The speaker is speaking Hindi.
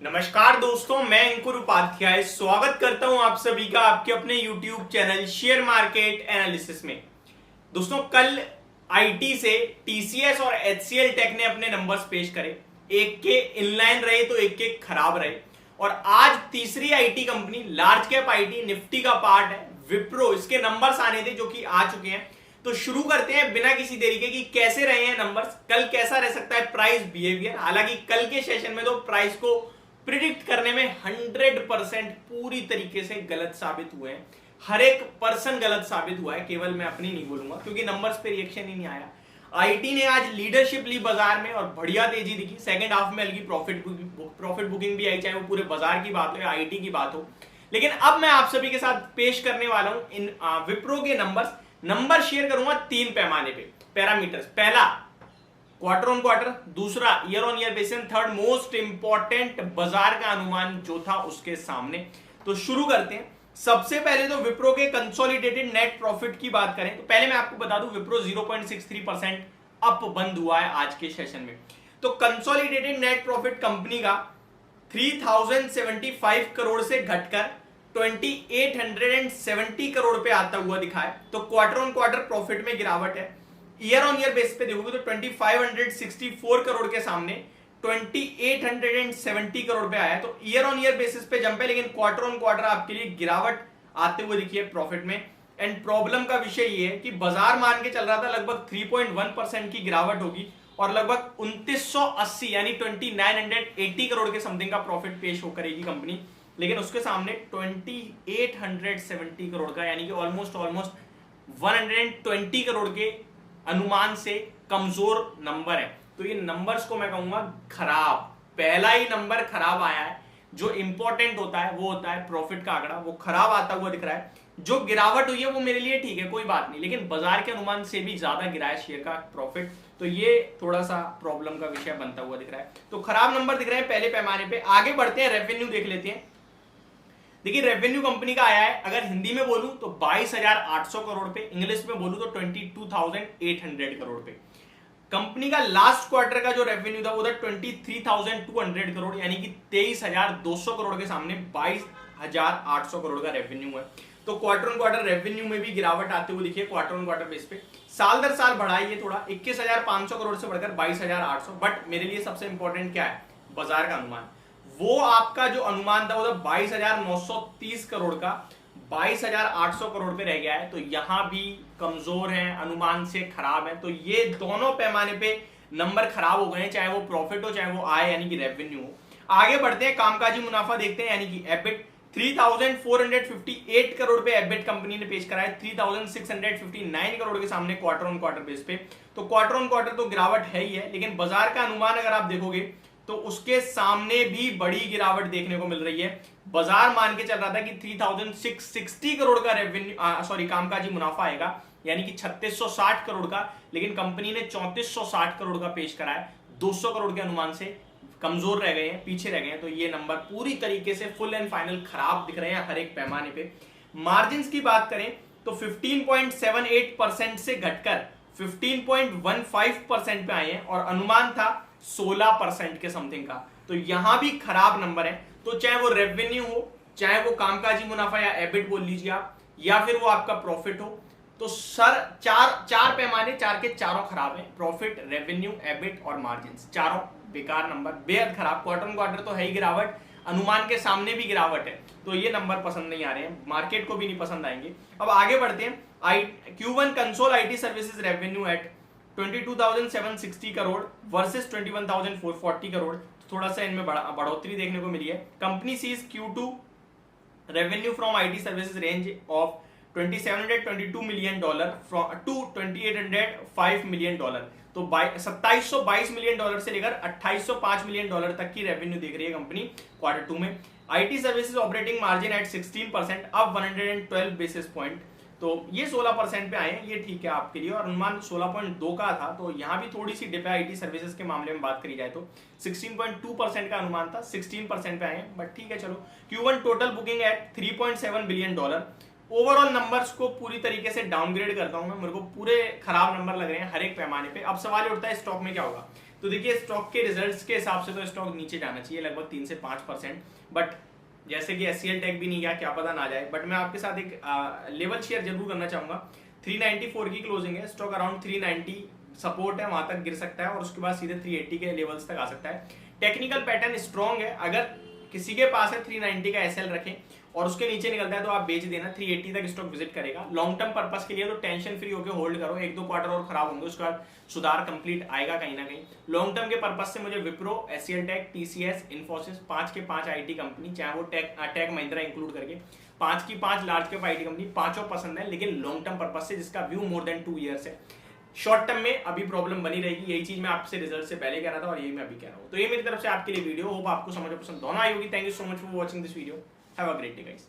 नमस्कार दोस्तों, मैं अंकुर उपाध्याय स्वागत करता हूं आप सभी का आपके अपने YouTube channel share market analysis में। दोस्तों, कल आईटी से टीसीएस और एचसीएल टेक ने अपने नंबर्स पेश करे। एक के इनलाइन रहे तो एक के खराब रहे। और आज तीसरी IT company, large cap IT Nifty का पार्ट है विप्रो, इसके नंबर्स आने थे जो कि आ चुके हैं। तो शुरू करते हैं बिना किसी देरी के कि कैसे रहे हैं नंबर्स, कल कैसा रह सकता है प्राइस बिहेवियर। हालांकि कल के सेशन में तो प्राइस को प्रिडिक्ट करने में 100% पूरी तरीके से गलत साबित हुए हैं। हर एक पर्सन गलत साबित हुआ है, केवल मैं अपनी नहीं बोलूंगा क्योंकि नंबर्स पे रिएक्शन ही नहीं आया। आईटी ने आज लीडरशिप ली बाजार में और बढ़िया तेजी दिखी। सेकंड हाफ में हल्की प्रॉफिट बुकिंग भी आई, चाहे वो पूरे बाजार की बात हो या आईटी की बात हो। लेकिन अब मैं आप सभी के साथ पेश करने वाला हूं इन विप्रो के नंबर शेयर करूंगा 3 पैमाने पे, पैरामीटर्स। पहला क्वार्टर ऑन क्वार्टर, दूसरा year on year basis, third most important बाजार का अनुमान जो था उसके सामने। तो शुरू करते हैं। सबसे पहले तो विप्रो के कंसोलिडेटेड नेट प्रॉफिट की बात करें तो पहले मैं आपको बता दूं विप्रो 0.63% अप बंद हुआ है आज के सेशन में। तो कंसोलिडेटेड नेट प्रॉफिट कंपनी का 3075 करोड़ से घटकर 2870 करोड़ पे आता हुआ दिखा है। तो क्वार्टर ऑन क्वार्टर प्रॉफिट में गिरावट है। ईयर ऑन ईयर बेस पे देखोगे तो 2564 करोड़ के सामने 2870 करोड़ पे आया है। तो ईयर ऑन ईयर बेसिस पे जंप है, लेकिन क्वार्टर ऑन क्वार्टर आपके लिए गिरावट आते हुए दिखी है प्रॉफिट में। एंड प्रॉब्लम का विषय ये है कि बाजार मान के चल रहा था लगभग 3.1% की गिरावट होगी और लगभग 2980 यानी 2980 करोड़ के समथिंग का प्रॉफिट पेश हो करेगी कंपनी। लेकिन उसके सामने 2870 करोड़ का यानी कि ऑलमोस्ट 120 करोड़ के अनुमान से कमजोर नंबर है। तो ये नंबर्स को मैं कहूंगा खराब। पहला ही नंबर खराब आया है। जो इंपॉर्टेंट होता है वो होता है प्रॉफिट का आंकड़ा, वो खराब आता हुआ दिख रहा है। जो गिरावट हुई है वो मेरे लिए ठीक है, कोई बात नहीं, लेकिन बाजार के अनुमान से भी ज्यादा गिरा है शेयर का प्रॉफिट। तो ये थोड़ा सा प्रॉब्लम का विषय बनता हुआ दिख रहा है। तो खराब नंबर दिख रहे हैं पहले पैमाने पे। आगे बढ़ते हैं, रेवेन्यू देख लेते हैं। देखिए, रेवेन्यू कंपनी का आया है, अगर हिंदी में बोलूं तो 22,800 करोड़ पे, इंग्लिश में बोलूं तो 22,800 करोड़ पे। कंपनी का लास्ट क्वार्टर का जो रेवेन्यू था वो था 23,200 करोड़, यानी कि 23,200 करोड़ के सामने 22,800 करोड़ का रेवेन्यू है। तो क्वार्टर ऑन क्वार्टर रेवेन्यू में भी गिरावट आते हुए दिखी है क्वार्टर ऑन क्वार्टर बेस पे। साल दर साल बढ़ा है ये थोड़ा, 21,500 करोड़ से बढ़कर 22,800। बट मेरे लिए सबसे इंपॉर्टेंट क्या है, बाजार का अनुमान। वो आपका जो अनुमान था वो था 22,930 करोड़ का, 22,800 करोड़ पे रह गया है। तो यहां भी कमजोर है, अनुमान से खराब है। तो ये दोनों पैमाने पे नंबर खराब हो गए हैं, चाहे वो प्रॉफिट हो चाहे वो आय यानी कि रेवेन्यू हो। आगे बढ़ते हैं, कामकाजी मुनाफा देखते हैं यानी कि एबिट। 3,458 करोड़ पे एबिट कंपनी ने पेश करा है, 3,659 करोड़ के सामने क्वार्टर ऑन क्वार्टर बेस पे। तो क्वार्टर ऑन क्वार्टर तो गिरावट है ही है, लेकिन बाजार का अनुमान अगर आप देखोगे तो उसके सामने भी बड़ी गिरावट देखने को मिल रही है। बाजार मान के चल रहा था कि 3,660 करोड़ का रेवेन्यू कामकाजी मुनाफा आएगा, यानी कि 3,660 करोड़ का, लेकिन कंपनी ने 3,460 करोड़ का पेश करा है। 200 करोड़ के अनुमान से कमजोर रह गए हैं, पीछे रह गए हैं। तो ये नंबर पूरी तरीके से फुल एंड फाइनल खराब दिख रहे हैं हर एक पैमाने पे। मार्जिन की बात करें तो 15.78% से घटकर 15.15% पे आए हैं और अनुमान था 16% के समथिंग का। तो यहां भी खराब नंबर है। तो चाहे वो रेवेन्यू हो, चाहे वो कामकाजी मुनाफा या एबिट बोल लीजिए आप, या फिर वो आपका प्रॉफिट हो, तो सर चार पैमाने, चार के चारों खराब है। प्रॉफिट, रेवेन्यू, एबिट और मार्जिन, चारों बेकार नंबर, बेहद खराब। क्वार्टर ऑन क्वार्टर तो है ही गिरावट, अनुमान के सामने भी गिरावट है। तो ये नंबर पसंद नहीं आ रहे हैं, मार्केट को भी नहीं पसंद आएंगे। अब आगे बढ़ते हैं। Q1 consol IT services revenue at 22,760 crore versus 21,440 crore. थोड़ा सा इनमें बढ़ोतरी देखने को मिली है। Company sees Q2 revenue from IT services range of $2,722 million to $2,805 million. तो $2,722 मिलियन से लेकर $2,805 मिलियन तक की रेवेन्यू देख रही है कंपनी क्वार्टर 2 में। IT services operating margin at 16%, अब 112 बेसिस पॉइंट। तो ये 16% पे आए हैं, ये ठीक है आपके लिए। और अनुमान 16.2 का था, तो यहाँ भी थोड़ी सी डिप है आईटी सर्विसेज के मामले में बात करी जाए तो। 16.2% का अनुमान था, 16% पे आए हैं, बट ठीक है चलो। Q1 total booking at $3.7 billion. Overall numbers को पूरी तरीके से डाउनग्रेड करता हूं मैं, मेरे को पूरे खराब नंबर लग रहे हैं हर एक पैमाने पे। अब सवाल उठता है स्टॉक में क्या होगा। तो देखिए स्टॉक के रिजल्ट्स के हिसाब से तो स्टॉक नीचे जाना चाहिए लगभग 3 से 5%, बट जैसे कि एचसीएल टेक भी नहीं गया, क्या पता ना जाए। बट मैं आपके साथ एक लेवल शेयर जरूर करना चाहूंगा। 394 की क्लोजिंग है, स्टॉक अराउंड 390 सपोर्ट है, वहां तक गिर सकता है और उसके बाद सीधे 380 के लेवल्स तक आ सकता है। टेक्निकल पैटर्न स्ट्रॉन्ग है, अगर किसी के पास है 390 का एसएल रखें और उसके नीचे निकलता है तो आप बेच देना, 380 तक स्टॉक विजिट करेगा। लॉन्ग टर्म पर्पस के लिए तो टेंशन फ्री होकर होल्ड करो, 1-2 क्वार्टर और खराब होंगे, उसके बाद सुधार कंप्लीट आएगा कहीं ना कहीं। लॉन्ग टर्म के पर्पस से मुझे Wipro, HCL Tech, TCS, Infosys 5 के 5 आईटी कंपनी, चाहे वो टेक महिंद्रा इंक्लूड करके 5 की 5 लार्ज कैप आईटी कंपनी पांचों पसंद है, लेकिन लॉन्ग टर्म पर्पस से जिसका व्यू मोर देन 2 ईयर्स है। शॉर्ट टर्म में अभी प्रॉब्लम बनी रहेगी, यही चीज मैं आपसे रिजल्ट से पहले कह रहा था और यही मैं अभी कह रहा हूं। तो ये मेरी तरफ से आपके लिए वीडियो, होप आपको समझ पसंद दोनों आई होगी। Thank you so much for watching this video, have a great day guys.